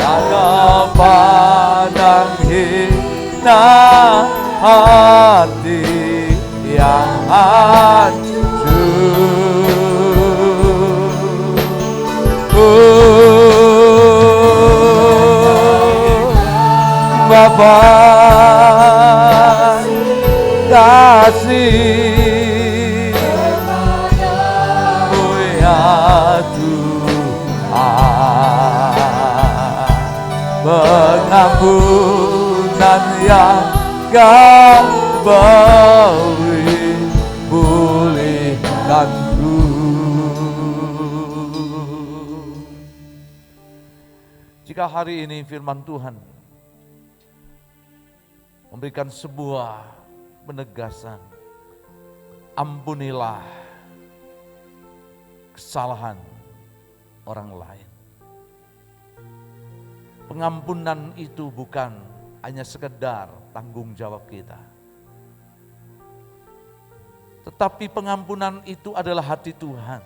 Kau pandang hina hati yang hancur. Bapa kasih kepadamu ya Tuhan. Pengampunan yang Kau beri, pulihkanku. Jika hari ini firman Tuhan memberikan sebuah penegasan, ampunilah kesalahan orang lain. Pengampunan itu bukan hanya sekedar tanggung jawab kita. Tetapi pengampunan itu adalah hati Tuhan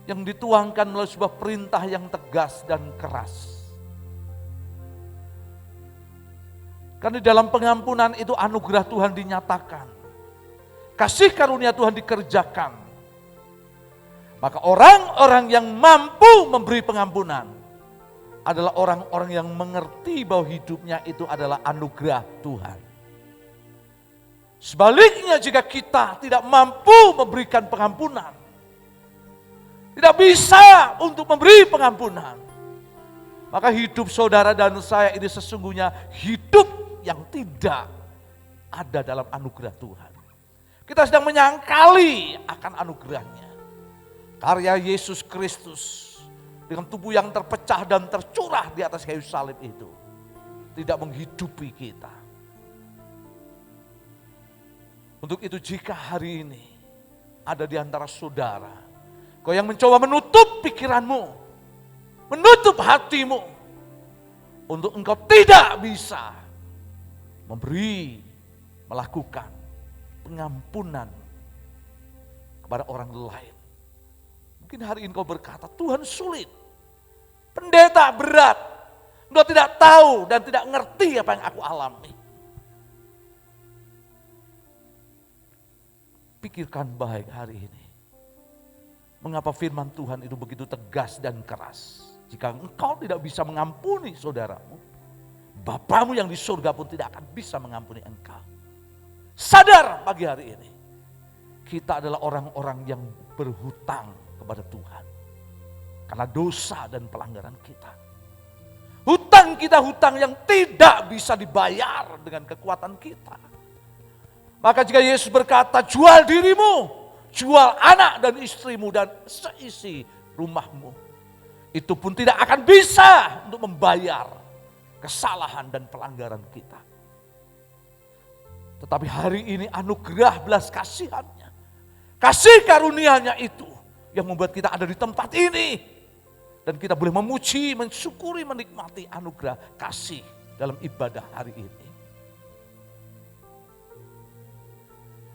yang dituangkan melalui sebuah perintah yang tegas dan keras. Karena di dalam pengampunan itu anugerah Tuhan dinyatakan. Kasih karunia Tuhan dikerjakan. Maka orang-orang yang mampu memberi pengampunan adalah orang-orang yang mengerti bahwa hidupnya itu adalah anugerah Tuhan. Sebaliknya jika kita tidak mampu memberikan pengampunan, tidak bisa untuk memberi pengampunan, maka hidup saudara dan saya ini sesungguhnya hidup yang tidak ada dalam anugerah Tuhan. Kita sedang menyangkali akan anugerahnya. Karya Yesus Kristus dengan tubuh yang terpecah dan tercurah di atas kayu salib itu tidak menghidupi kita. Untuk itu jika hari ini ada di antara saudara, kau yang mencoba menutup pikiranmu, menutup hatimu, untuk engkau tidak bisa memberi, melakukan pengampunan kepada orang lain. Mungkin hari ini kau berkata, Tuhan sulit, pendeta berat, Engkau tidak tahu dan tidak ngerti apa yang aku alami. Pikirkan baik hari ini. Mengapa firman Tuhan itu begitu tegas dan keras? Jika engkau tidak bisa mengampuni saudaramu, Bapamu yang di surga pun tidak akan bisa mengampuni engkau. Sadar pagi hari ini, kita adalah orang-orang yang berhutang kepada Tuhan. Karena dosa dan pelanggaran kita. Hutang kita hutang yang tidak bisa dibayar dengan kekuatan kita. Maka jika Yesus berkata, jual dirimu, jual anak dan istrimu dan seisi rumahmu, itu pun tidak akan bisa untuk membayar kesalahan dan pelanggaran kita. Tetapi hari ini anugerah belas kasihannya, kasih karunia-Nya itu yang membuat kita ada di tempat ini. Dan kita boleh memuji, mensyukuri, menikmati anugerah kasih dalam ibadah hari ini.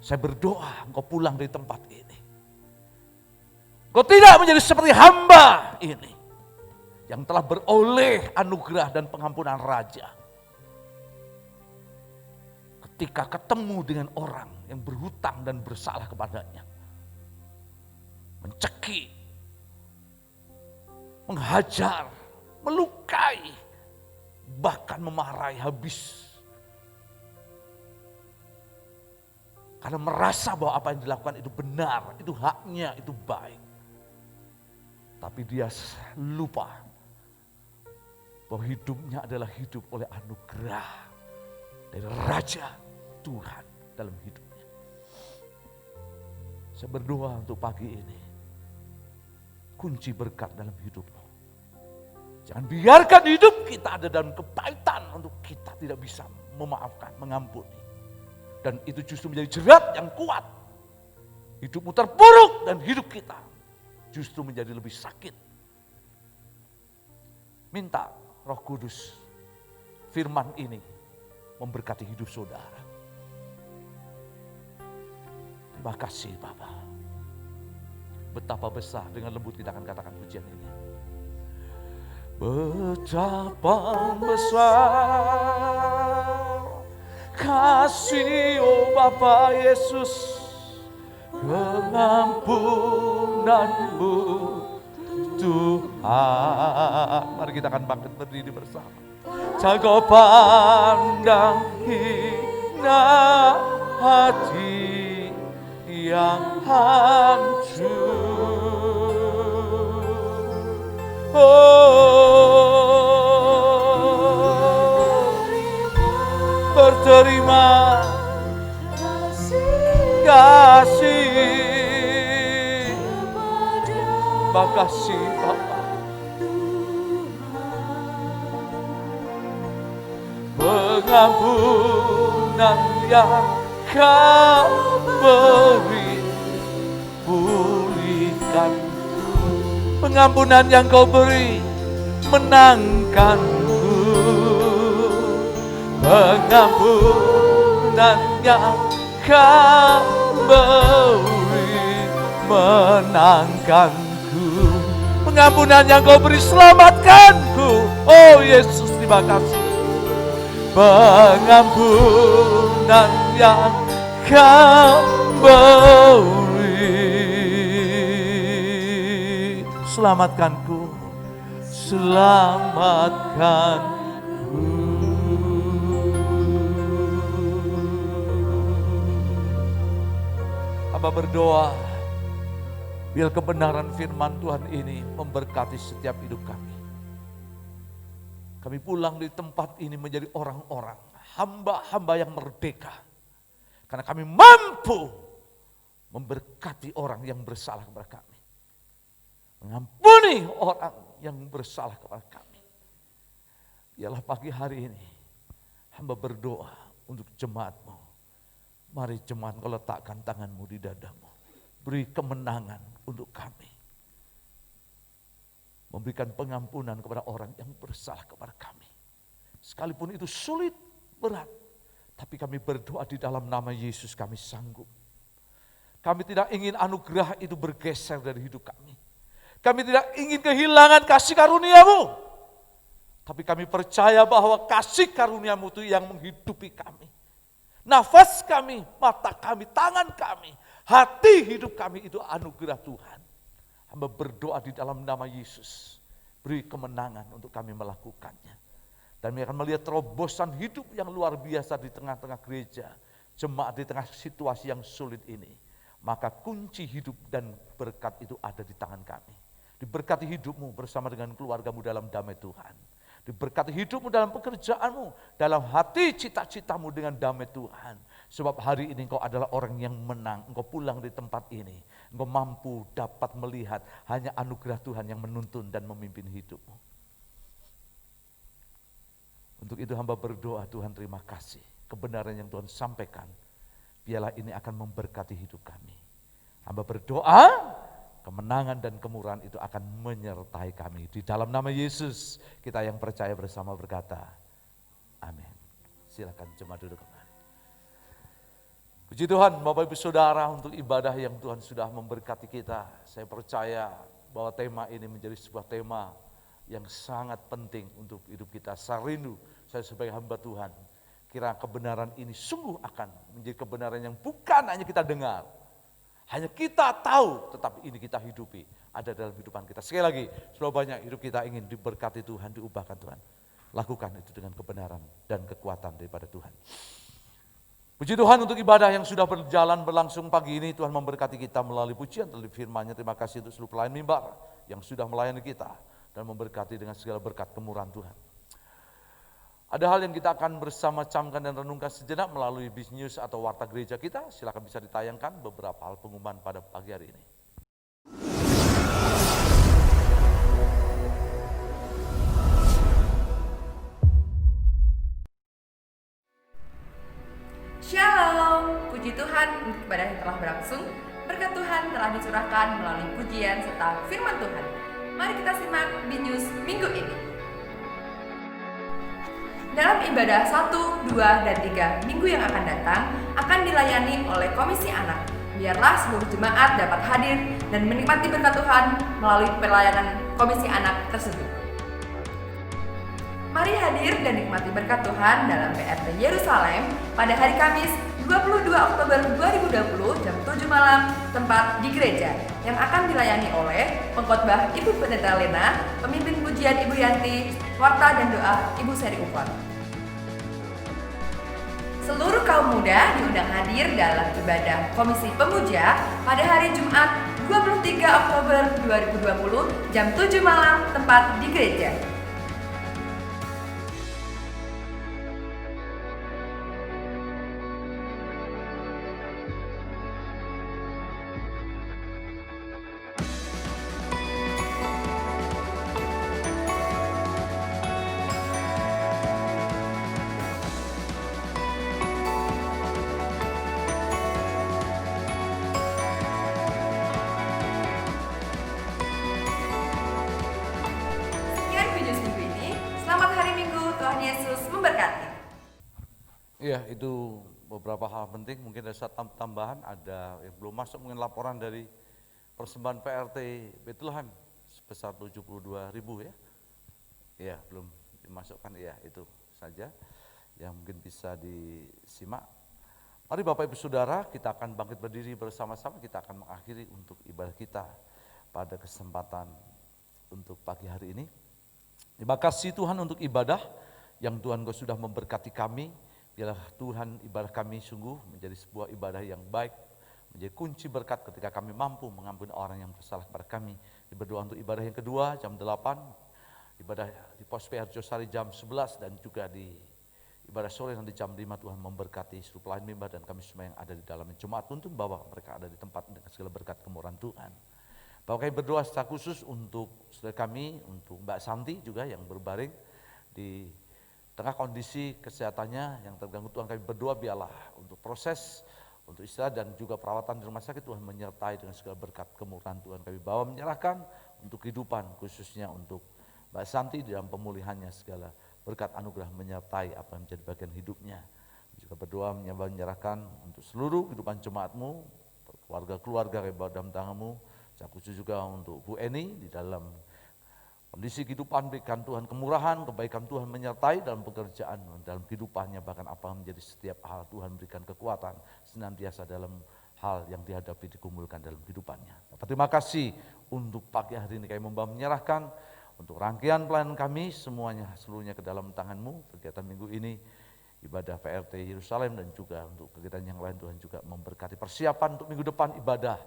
Saya berdoa engkau pulang dari tempat ini. Engkau tidak menjadi seperti hamba ini. Yang telah beroleh anugerah dan pengampunan Raja. Ketika ketemu dengan orang yang berhutang dan bersalah kepadanya. Mencekik, menghajar, melukai, bahkan memarahi habis. Karena merasa bahwa apa yang dilakukan itu benar, itu haknya, itu baik. Tapi dia lupa bahwa hidupnya adalah hidup oleh anugerah dari Raja Tuhan dalam hidupnya. Saya berdoa untuk pagi ini, kunci berkat dalam hidupmu. Jangan biarkan hidup kita ada dalam kepahitan untuk kita tidak bisa memaafkan, mengampuni. Dan itu justru menjadi jerat yang kuat. Hidupmu terpuruk dan hidup kita justru menjadi lebih sakit. Minta Roh Kudus firman ini memberkati hidup saudara. Terima kasih Bapa. Betapa besar, dengan lembut kita akan katakan pujian ini. Betapa besar kasih Bapa Yesus, pengampunanmu Tuhan. Mari kita akan bangkit berdiri bersama. Jaga pandang hina hati yang hancur. Berterima kasih, makasih Bapa. Pengampunan yang Kau beri, pulihkan. Pengampunan yang Kau beri, menangkanku. Pengampunan yang Kau beri, menangkanku. Pengampunan yang Kau beri, selamatkanku. Oh Yesus, terima kasih. Pengampunan yang Kau beri, selamatkanku, selamatkanku. Hamba berdoa, biar kebenaran firman Tuhan ini memberkati setiap hidup kami. Kami pulang di tempat ini menjadi orang-orang, hamba-hamba yang merdeka. Karena kami mampu memberkati orang yang bersalah kepada kami. Mengampuni orang yang bersalah kepada kami. Biarlah pagi hari ini, hamba berdoa untuk jemaat-Mu. Mari jemaat, kau letakkan tanganmu di dadamu. Beri kemenangan untuk kami. Memberikan pengampunan kepada orang yang bersalah kepada kami. Sekalipun itu sulit, berat. Tapi kami berdoa di dalam nama Yesus kami sanggup. Kami tidak ingin anugerah itu bergeser dari hidup kami. Kami tidak ingin kehilangan kasih karunia-Mu. Tapi kami percaya bahwa kasih karunia-Mu itu yang menghidupi kami. Nafas kami, mata kami, tangan kami, hati hidup kami itu anugerah Tuhan. Hamba berdoa di dalam nama Yesus, beri kemenangan untuk kami melakukannya. Dan kami akan melihat terobosan hidup yang luar biasa di tengah-tengah gereja, jemaat di tengah situasi yang sulit ini. Maka kunci hidup dan berkat itu ada di tangan kami. Diberkati hidupmu bersama dengan keluargamu dalam damai Tuhan. Diberkati hidupmu dalam pekerjaanmu, dalam hati cita-citamu dengan damai Tuhan. Sebab hari ini engkau adalah orang yang menang, engkau pulang di tempat ini. Engkau mampu dapat melihat hanya anugerah Tuhan yang menuntun dan memimpin hidupmu. Untuk itu hamba berdoa, Tuhan terima kasih. Kebenaran yang Tuhan sampaikan, biarlah ini akan memberkati hidup kami. Hamba berdoa, kemenangan dan kemurahan itu akan menyertai kami. Di dalam nama Yesus, kita yang percaya bersama berkata, amin. Silakan jemaat duduk kembali. Puji Tuhan, Bapak Ibu Saudara, untuk ibadah yang Tuhan sudah memberkati kita. Saya percaya bahwa tema ini menjadi sebuah tema yang sangat penting untuk hidup kita. Saya rindu, saya sebagai hamba Tuhan, kira kebenaran ini sungguh akan menjadi kebenaran yang bukan hanya kita dengar, hanya kita tahu, tetapi ini kita hidupi, ada dalam kehidupan kita. Sekali lagi, selalu banyak hidup kita ingin diberkati Tuhan, diubahkan Tuhan. Lakukan itu dengan kebenaran dan kekuatan daripada Tuhan. Puji Tuhan untuk ibadah yang sudah berlangsung pagi ini. Tuhan memberkati kita melalui pujian, melalui firman-Nya. Terima kasih untuk seluruh pelayan mimbar yang sudah melayani kita dan memberkati dengan segala berkat kemurahan Tuhan. Ada hal yang kita akan bersama camkan dan renungkan sejenak melalui Bis News atau warta gereja kita. Silakan bisa ditayangkan beberapa hal pengumuman pada pagi hari ini. Shalom, puji Tuhan untuk ibadah yang telah berlangsung. Berkat Tuhan telah dicurahkan melalui pujian serta firman Tuhan. Mari kita simak di News minggu ini. Dalam ibadah 1, 2, dan 3 minggu yang akan datang akan dilayani oleh Komisi Anak. Biarlah seluruh jemaat dapat hadir dan menikmati berkat Tuhan melalui pelayanan Komisi Anak tersebut. Mari hadir dan nikmati berkat Tuhan dalam PRT Yerusalem pada hari Kamis 22 Oktober 2020 jam 7 malam tempat di gereja yang akan dilayani oleh pengkhotbah Ibu Pendeta Lena, pemimpin pujian Ibu Yanti, warta dan doa Ibu Seri Upon. Seluruh kaum muda diundang hadir dalam ibadah Komisi Pemuja pada hari Jumat 23 Oktober 2020 jam 7 malam tempat di gereja. Iya, itu beberapa hal penting. Mungkin ada satu tambahan, ada yang belum masuk, mungkin laporan dari persembahan PRT Bethlehem sebesar 72.000 ya. Iya, belum dimasukkan, ya itu saja yang mungkin bisa disimak. Mari Bapak Ibu Saudara, kita akan bangkit berdiri bersama-sama, kita akan mengakhiri untuk ibadah kita pada kesempatan untuk pagi hari ini. Terima kasih Tuhan untuk ibadah yang Tuhan Kau sudah memberkati kami. Biarlah Tuhan ibadah kami sungguh menjadi sebuah ibadah yang baik, menjadi kunci berkat ketika kami mampu mengampuni orang yang bersalah kepada kami. Berdoa untuk ibadah yang kedua jam 8, ibadah di Pos PR Josari jam 11 dan juga di ibadah sore nanti jam 5. Tuhan memberkati seluruh pelayan mimbar dan kami semua yang ada di dalamnya. Jemaat tuntun bahwa mereka ada di tempat dengan segala berkat kemurahan Tuhan. Bahwa kami berdoa secara khusus untuk saudara kami, untuk Mbak Santi juga yang berbaring di tengah kondisi kesehatannya yang terganggu. Tuhan kami berdoa biarlah untuk proses, untuk istirahat dan juga perawatan di rumah sakit Tuhan menyertai dengan segala berkat kemurahan Tuhan. Kami bawa menyerahkan untuk kehidupan khususnya untuk Mbak Santi dalam pemulihannya, segala berkat anugerah menyertai apa yang menjadi bagian hidupnya. Juga berdoa menyerahkan untuk seluruh kehidupan jemaatmu, keluarga-keluarga kami bawa dalam tanganmu. Saya khusus juga untuk Bu Eni di dalam kondisi kehidupan, berikan Tuhan kemurahan, kebaikan Tuhan menyertai dalam pekerjaan, dalam kehidupannya, bahkan apa menjadi setiap hal Tuhan berikan kekuatan senantiasa dalam hal yang dihadapi dikumpulkan dalam kehidupannya. Terima kasih untuk pagi hari ini kami menyerahkan untuk rangkaian pelayanan kami semuanya seluruhnya ke dalam tangan-Mu. Kegiatan minggu ini ibadah PRT Yerusalem dan juga untuk kegiatan yang lain Tuhan juga memberkati persiapan untuk minggu depan ibadah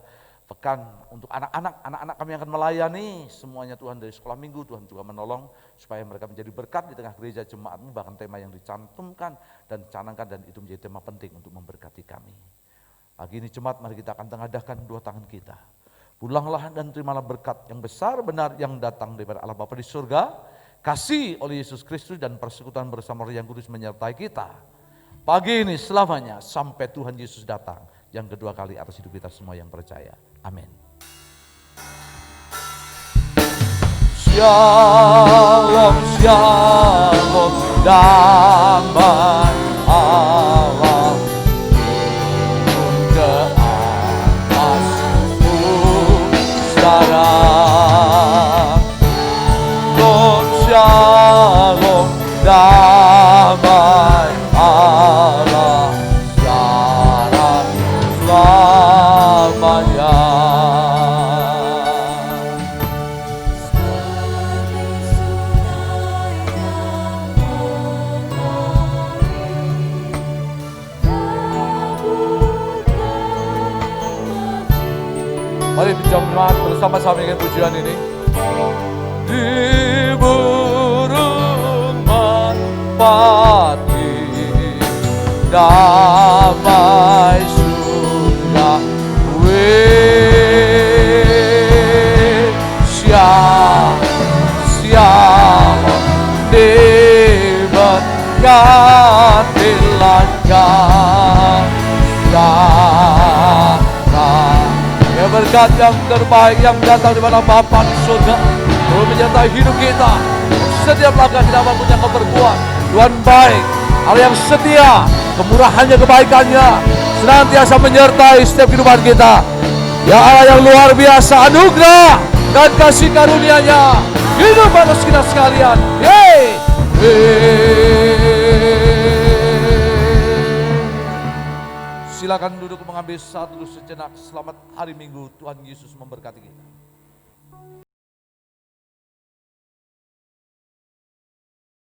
pekan untuk anak-anak kami yang akan melayani semuanya Tuhan dari sekolah minggu. Tuhan juga menolong supaya mereka menjadi berkat di tengah gereja jemaat-Mu, bahkan tema yang dicantumkan dan dicanangkan dan itu menjadi tema penting untuk memberkati kami. Pagi ini jemaat, mari kita akan tengadahkan dua tangan kita. Pulanglah dan terimalah berkat yang besar benar yang datang daripada Allah Bapa di surga, kasih oleh Yesus Kristus dan persekutuan bersama Roh yang Kudus menyertai kita pagi ini selamanya sampai Tuhan Yesus datang yang kedua kali atas hidup kita semua yang percaya. Amin. Shalom, shalom, damai Allah turun ke atas sekarang. Shalom, damai Allah sekarang selamanya. Mari berjamaah bersama-sama dengan pujian ini. Di burung merpati damai surga siang diberkati langkah ya berkat yang terbaik yang datang dari Bapa di surga menyertai hidup kita. Setiap langkah kita apapun yang Kau berbuat, Tuhan baik, Allah yang setia, kemurahannya, kebaikannya senantiasa menyertai setiap kehidupan kita. Ya Allah yang luar biasa, anugerah dan kasih karunia-Nya hidup atas kita sekalian. Silakan duduk mengambil satu sejenak. Selamat hari Minggu, Tuhan Yesus memberkati kita.